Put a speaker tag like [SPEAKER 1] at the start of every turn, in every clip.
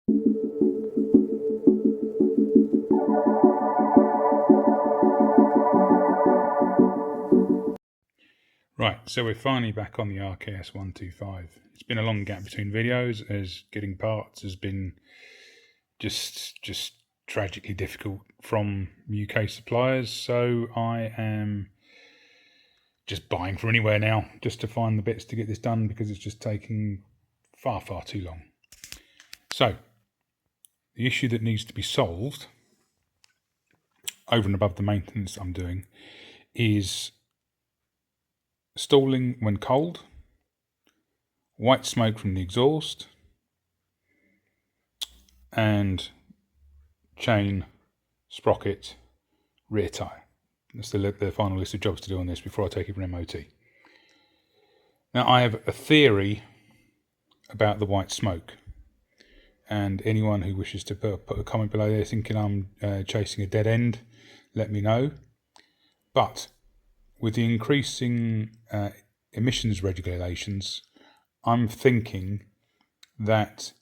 [SPEAKER 1] Right, so we're finally back on the RKS 125. It's been a long gap between videos as getting parts has been just tragically difficult from UK suppliers, so I am just buying from anywhere now just to find the bits to get this done because it's just taking far too long. So the issue that needs to be solved over and above the maintenance I'm doing is stalling when cold, white smoke from the exhaust, and chain, sprocket, rear tyre. That's the final list of jobs to do on this before I take it for an MOT. Now I have a theory about the white smoke, and anyone who wishes to put a comment below there thinking I'm chasing a dead end, let me know. But with the increasing emissions regulations, I'm thinking that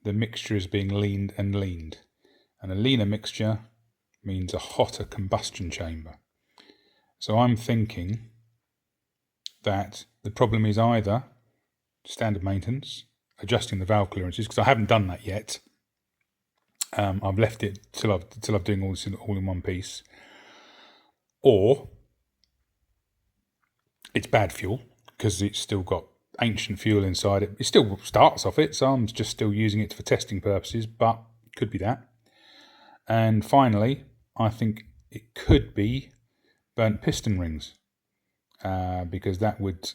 [SPEAKER 1] the mixture is being leaned and leaned. And a leaner mixture means a hotter combustion chamber. So I'm thinking that the problem is either standard maintenance, adjusting the valve clearances, because I haven't done that yet. I've left it till I'm doing all this all in one piece. Or it's bad fuel because it's still got ancient fuel inside it. It still starts off it, so I'm just still using it for testing purposes, but it could be that. And finally, I think it could be burnt piston rings, because that would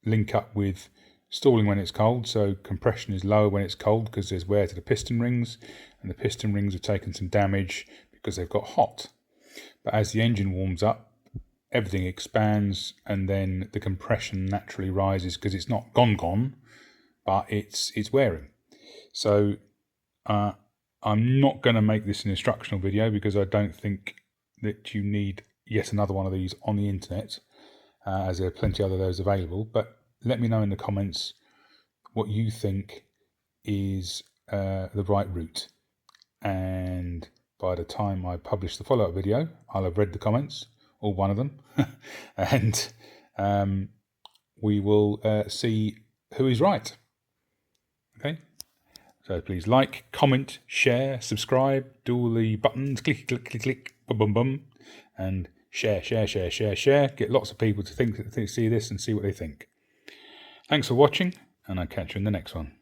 [SPEAKER 1] link up with stalling when it's cold, so compression is lower when it's cold because there's wear to the piston rings, and the piston rings have taken some damage because they've got hot. But as the engine warms up, everything expands, and then the compression naturally rises because it's not gone, but it's wearing. So I'm not going to make this an instructional video because I don't think that you need yet another one of these on the internet, as there are plenty of those available. But let me know in the comments what you think is the right route. And by the time I publish the follow-up video, I'll have read the comments, or one of them, and we will see who is right. Okay? So please like, comment, share, subscribe, do all the buttons, click, bum, bum, bum, and share. Get lots of people to see this and see what they think. Thanks for watching, and I'll catch you in the next one.